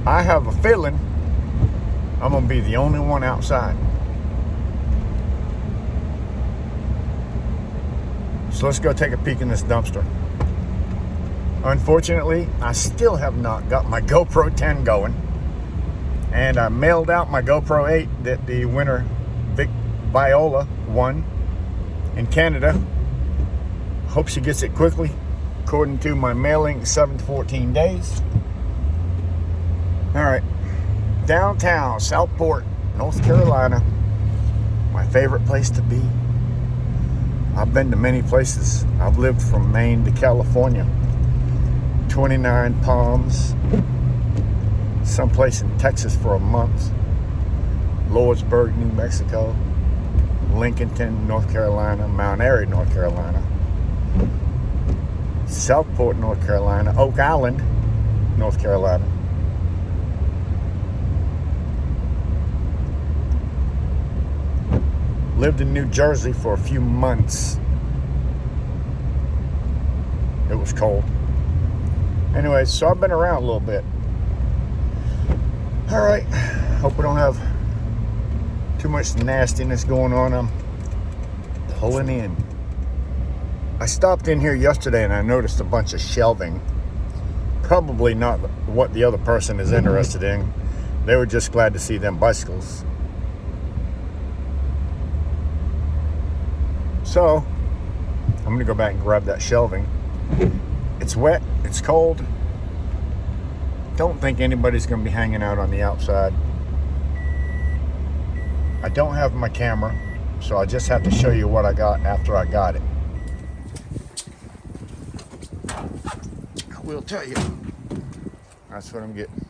I have a feeling I'm going to be the only one outside. So let's go take a peek in this dumpster. Unfortunately, I still have not got my GoPro 10 going. And I mailed out my GoPro 8 that the winner, Vic Viola, won in Canada. Hope she gets it quickly. According to my mailing, 7 to 14 days. All right. Downtown, Southport, North Carolina. My favorite place to be. I've been to many places. I've lived from Maine to California. 29 Palms. Someplace in Texas for a month. Lordsburg, New Mexico. Lincolnton, North Carolina. Mount Airy, North Carolina. Southport, North Carolina. Oak Island, North Carolina. Lived in New Jersey for a few months. It was cold. Anyway, so I've been around a little bit. All right. Hope we don't have too much nastiness going on. I'm pulling in. I stopped in here yesterday and I noticed a bunch of shelving. Probably not what the other person is interested in. They were just glad to see them bicycles. So, I'm going to go back and grab that shelving. It's wet. It's cold. Don't think anybody's going to be hanging out on the outside. I don't have my camera, so I just have to show you what I got after I got it. I will tell you. That's what I'm getting.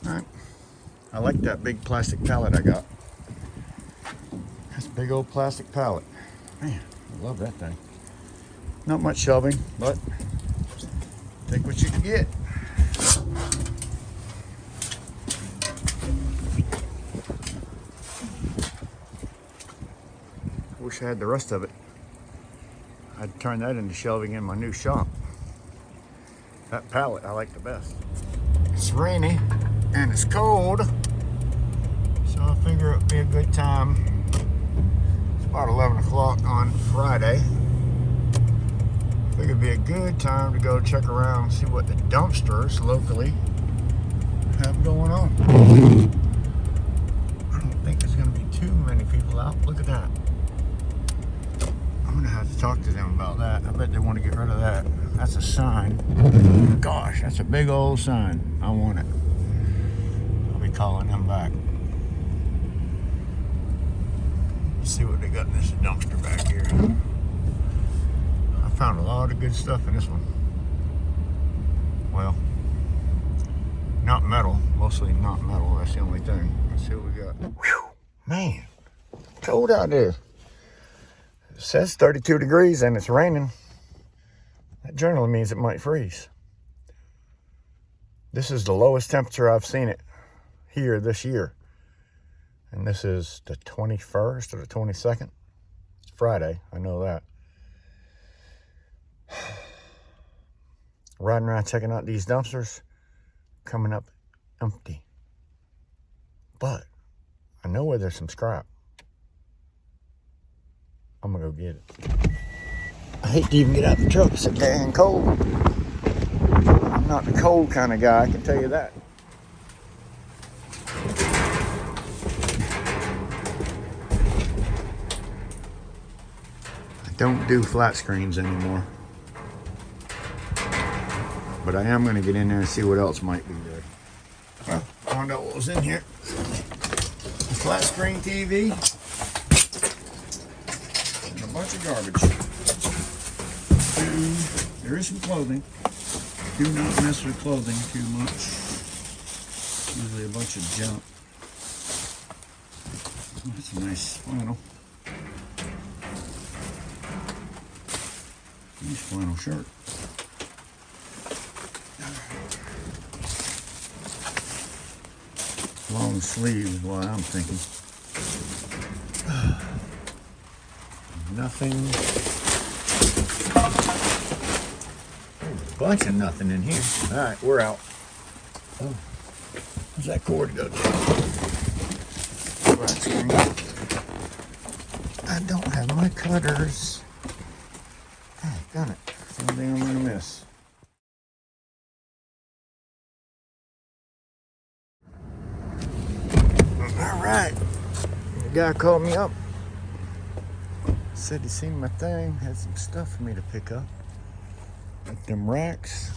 All right. I like that big plastic pallet I got. That's a big old plastic pallet. Man, I love that thing. Not much shelving, but take what you can get. I wish I had the rest of it. I'd turn that into shelving in my new shop. That pallet I like the best. It's rainy and it's cold, so I figure it'd be a good time. It's about 11 o'clock on Friday. I figure it'd be a good time to go check around and see what the dumpsters locally have going on. I don't think there's going to be too many people out. Look at that. I'm going to have to talk to them about that. I bet they want to get rid of that. That's a sign. Gosh, that's a big old sign. I want it. I'll be calling them back. Let's see what they got in this dumpster back here. I found a lot of good stuff in this one. Well, not metal. Mostly not metal. That's the only thing. Let's see what we got. Whew, man, cold out there. It says 32 degrees and it's raining. That generally means it might freeze. This is the lowest temperature I've seen it here this year. And this is the 21st or the 22nd. It's Friday, I know that. Riding around checking out these dumpsters, coming up empty. But I know where there's some scrap. I'm gonna go get it. I hate to even get out of the truck. It's so dang cold. I'm not the cold kind of guy, I can tell you that. I don't do flat screens anymore. But I am going to get in there and see what else might be there. Well, I found out what was in here. A flat screen TV. And a bunch of garbage. There is some clothing. Do not mess with clothing too much. Usually a bunch of junk. Oh, that's a nice flannel. Nice flannel shirt. Long sleeves is what I'm thinking. Nothing. There's a bunch of nothing in here. All right, we're out. Oh, where's that cord go? I don't have my cutters. Done it. Something I'm gonna miss. All right. The guy called me up. Said he seen my thing. Had some stuff for me to pick up. Got them racks.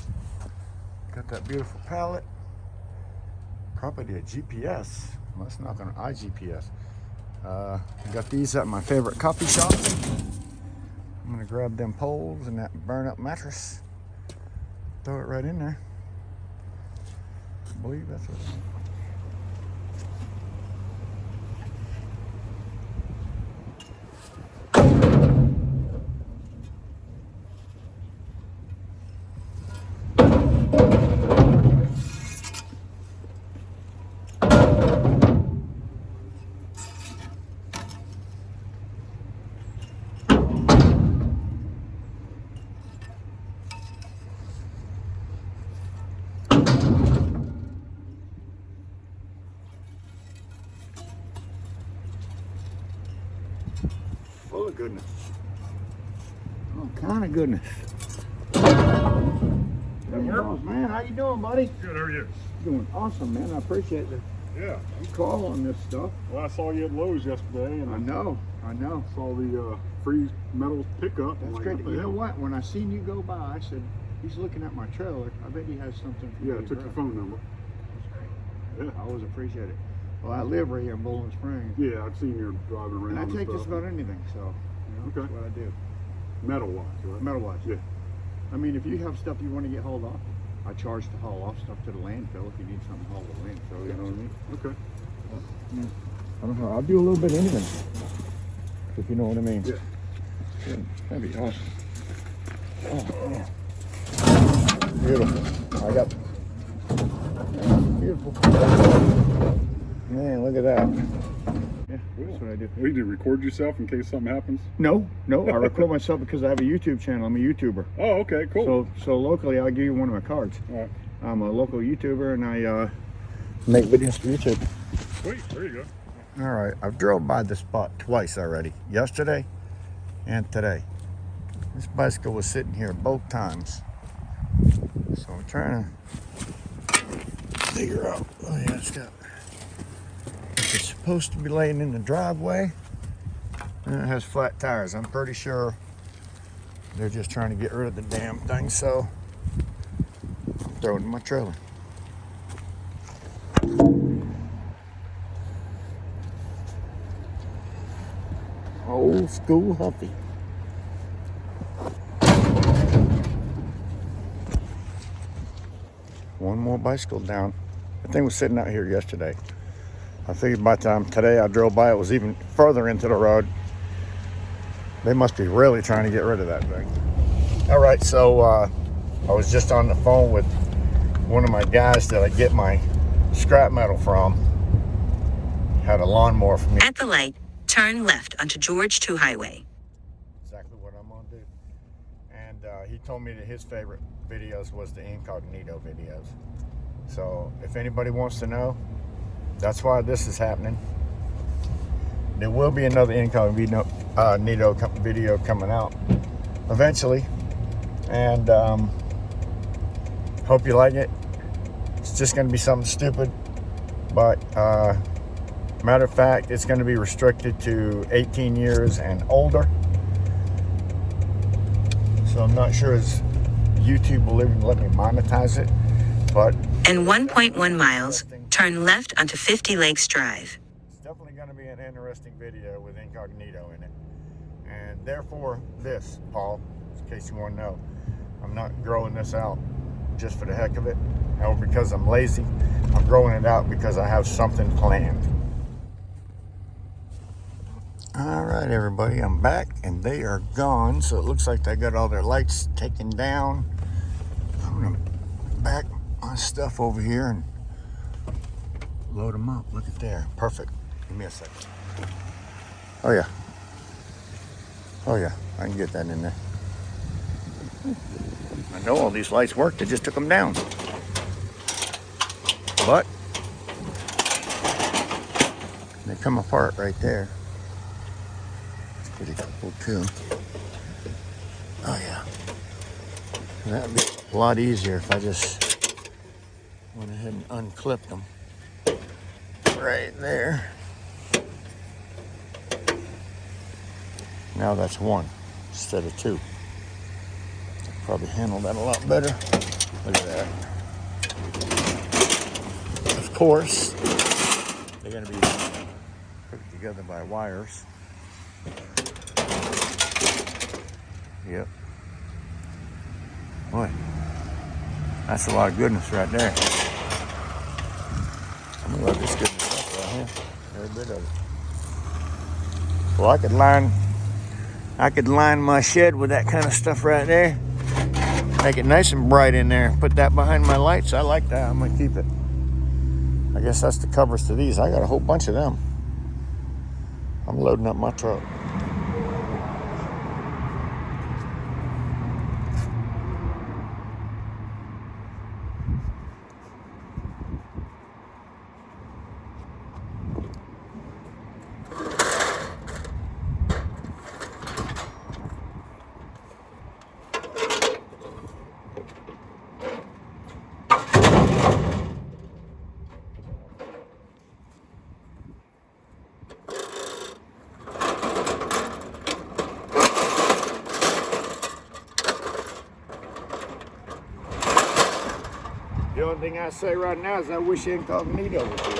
Got that beautiful pallet. Probably a GPS. Well, it's not gonna iGPS. Got these at my favorite coffee shop. I'm gonna grab them poles and that burn up mattress. Throw it right in there. I believe that's what it is. Full of goodness. All kind of goodness. Man, how you doing, buddy? Good, how are you? Doing awesome, man. I appreciate the call on this stuff. Well, I saw you at Lowe's yesterday, and I know. saw the free metals pickup. That's like, great. You know what? When I seen you go by, I said, he's looking at my trailer. I bet he has something for me. Yeah, I took your phone number. That's great. Yeah. I always appreciate it. Well, I live right here in Bowling Springs. Yeah, I've seen you driving around. And I take stuff. just about anything, so Okay. that's what I do. Metal-wise, right? Metal-wise. Yeah. I mean, if you have stuff you want to get hauled off, I charge to haul off stuff to the landfill if you need something hauled to the landfill, you know what I mean? Okay. Yeah. I don't know. I'll do a little bit of anything, if you know what I mean. Yeah. That'd be awesome. Oh, man. Beautiful. I got beautiful. Man, look at that. Yeah, that's what I do. What do you do? Record yourself in case something happens? No, I record myself because I have a YouTube channel. I'm a YouTuber. Oh, okay, cool. So locally, I'll give you one of my cards. All right. I'm a local YouTuber, and I make videos for YouTube. Sweet, there you go. All right, I've drove by this spot twice already. Yesterday and today. This bicycle was sitting here both times. So I'm trying to figure out. Oh yeah, it's got. It's supposed to be laying in the driveway, and it has flat tires. I'm pretty sure they're just trying to get rid of the damn thing, so I'll throw it in my trailer. Old school Huffy. One more bicycle down. The thing was sitting out here yesterday. I figured by the time today I drove by, it was even further into the road. They must be really trying to get rid of that thing. All right, so I was just on the phone with one of my guys that I get my scrap metal from. Had a lawnmower for me. At the light, turn left onto George 2 Highway. Exactly what I'm gonna do. And he told me that his favorite videos was the incognito videos. So if anybody wants to know, that's why this is happening. There will be another incognito video coming out eventually, and hope you like it. It's just going to be something stupid, but matter of fact, it's going to be restricted to 18 years and older. So I'm not sure as YouTube will even let me monetize it, but In 1.1 miles, turn left onto 50 Lakes Drive. it's definitely going to be an interesting video with incognito in it. And therefore this, Paul, in case you want to know, I'm not growing this out just for the heck of it or because I'm lazy. I'm growing it out because I have something planned. All right, everybody, I'm back and they are gone. So it looks like they got all their lights taken down. I'm gonna back my stuff over here and load them up. Look at there. Perfect. Give me a second. Oh yeah. Oh yeah, I can get that in there. I know all these lights work. They just took them down. But they come apart right there. It's pretty cool too. Oh yeah. That'd be a lot easier if I just went ahead and unclipped them right there. Now that's one instead of two. Probably handle that a lot better. Look at that. Of course, they're going to be put together by wires. Yep. Boy, that's a lot of goodness right there. I'm gonna love this goodness up right here. Every bit of it. Well, I could line my shed with that kind of stuff right there. Make it nice and bright in there. Put that behind my lights. I like that. I'm gonna keep it. I guess that's the covers to these. I got a whole bunch of them. I'm loading up my truck. The only thing I say right now is I wish Incognito was here.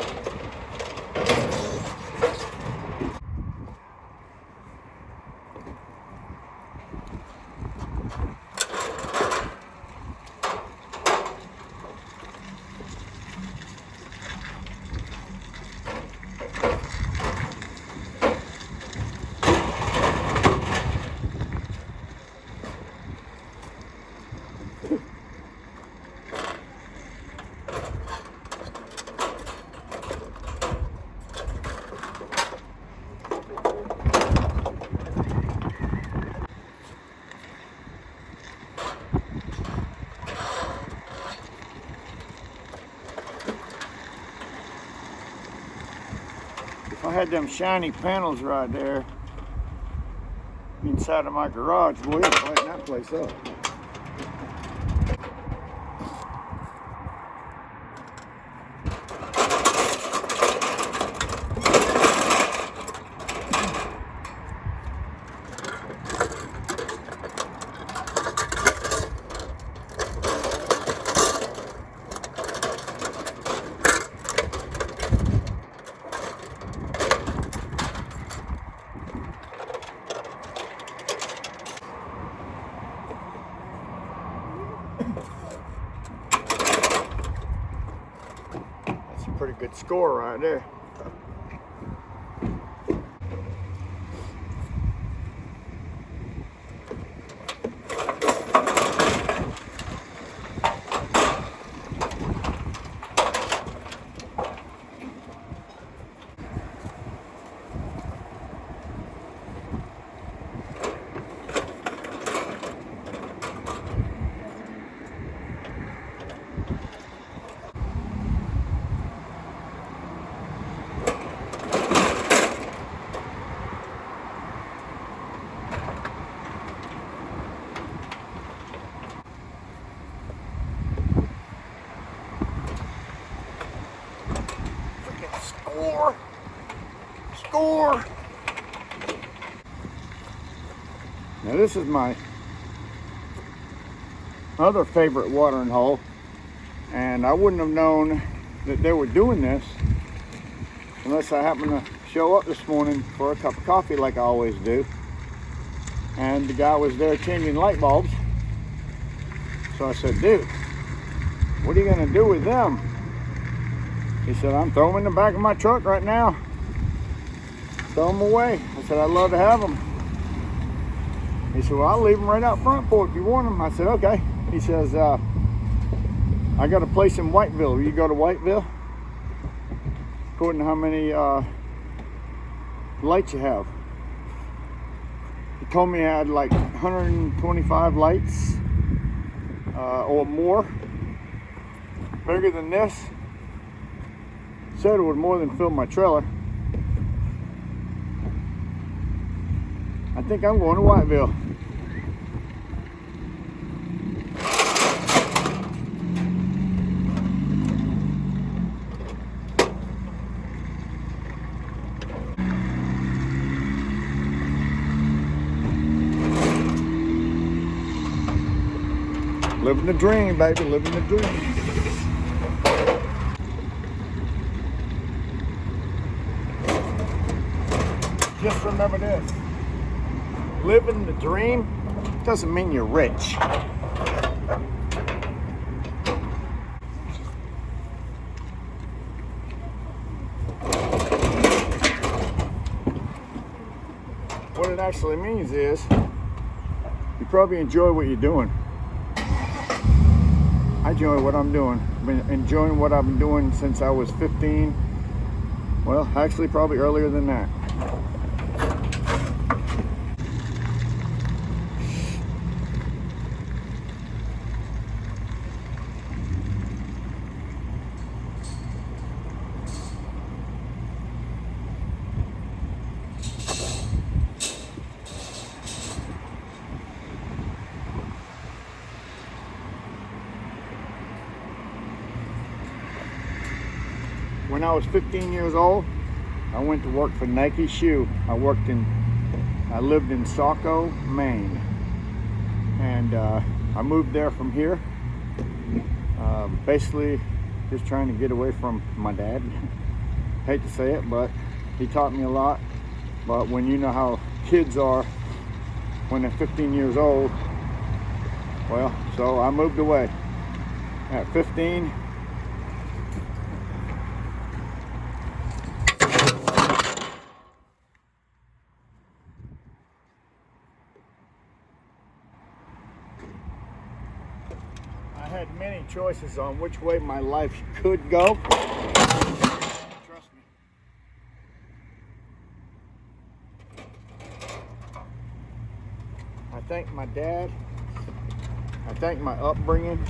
If I had them shiny panels right there inside of my garage, boy, it'd lighten that place up. Pretty good score right there. Score! Now this is my other favorite watering hole, and I wouldn't have known that they were doing this unless I happened to show up this morning for a cup of coffee like I always do, and the guy was there changing light bulbs. So I said, dude, what are you gonna do with them? He said, I'm throwing them in the back of my truck right now. Throw them away. I said, I'd love to have them. He said, well, I'll leave them right out front for you if you want them. I said, okay. He says, I got a place in Whiteville. Will you go to Whiteville? according to how many lights you have. He told me I had like 125 lights or more. Bigger than this. Said it would more than fill my trailer. I think I'm going to Whiteville. Living the dream, baby, living the dream. Just remember this. Living the dream doesn't mean you're rich. What it actually means is you probably enjoy what you're doing. I enjoy what I'm doing. I've been enjoying what I've been doing since I was 15. Well, actually probably earlier than that. When I was 15 years old, I went to work for Nike Shoe. I lived in Saco, Maine. And I moved there from here. Basically, just trying to get away from my dad. Hate to say it, but he taught me a lot. But when you know how kids are when they're 15 years old, well, so I moved away at 15. I had many choices on which way my life could go. Trust me. I thank my dad. I thank my upbringing.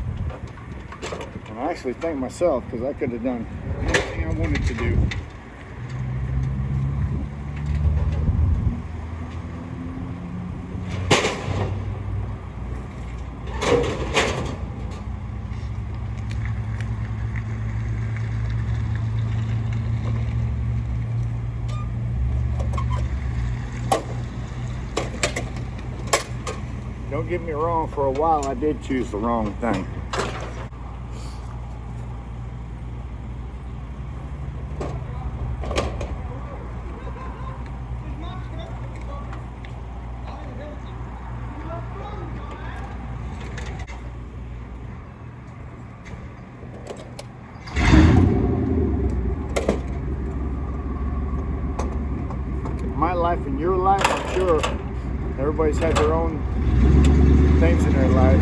And I actually thank myself because I could have done anything I wanted to do. Don't get me wrong, for a while I did choose the wrong thing. My life and your life, I'm sure everybody's had their own things in their life.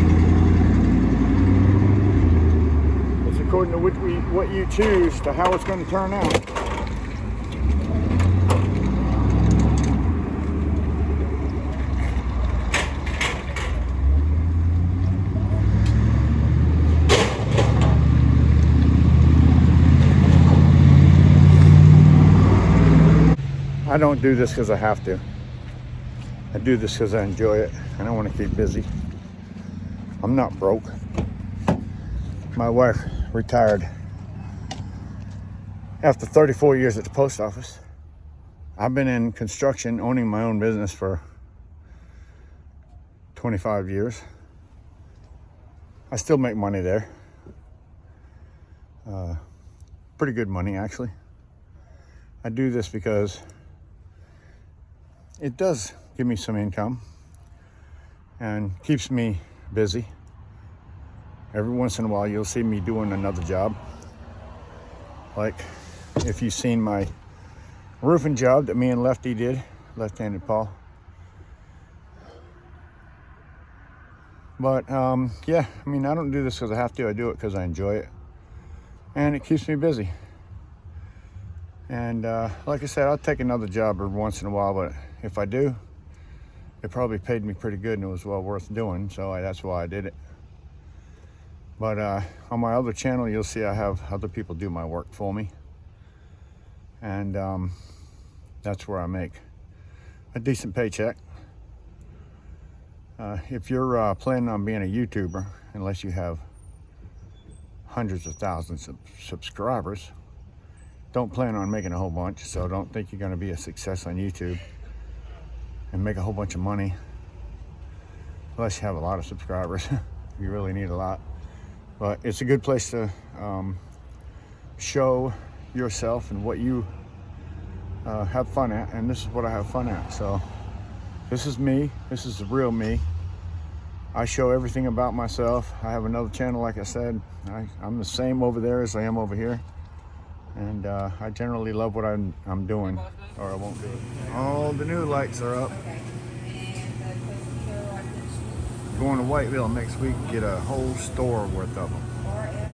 It's according to what you choose to how it's going to turn out. I don't do this because I have to. I do this because I enjoy it and I want to keep busy. I'm not broke. My wife retired after 34 years at the post office. I've been in construction, owning my own business for 25 years. I still make money there. Pretty good money, actually. I do this because it does give me some income and keeps me busy. Every once in a while you'll see me doing another job. Like if you've seen my roofing job that me and Lefty did, left-handed Paul. But yeah, I mean, I don't do this because I have to. I do it because I enjoy it. And it keeps me busy. And like I said, I'll take another job every once in a while, but if I do, it probably paid me pretty good and it was well worth doing, so that's why I did it. But on my other channel, you'll see I have other people do my work for me. And that's where I make a decent paycheck. If you're planning on being a YouTuber, unless you have hundreds of thousands of subscribers, don't plan on making a whole bunch, so don't think you're going to be a success on YouTube and make a whole bunch of money unless you have a lot of subscribers. You really need a lot. But it's a good place to show yourself and what you have fun at, and this is what I have fun at. So this is me. This is the real me. I show everything about myself. I have another channel, like I said. I'm the same over there as I am over here. And I generally love what I'm doing, or I won't do it. All the new lights are up. Going to Whiteville next week, get a whole store worth of them.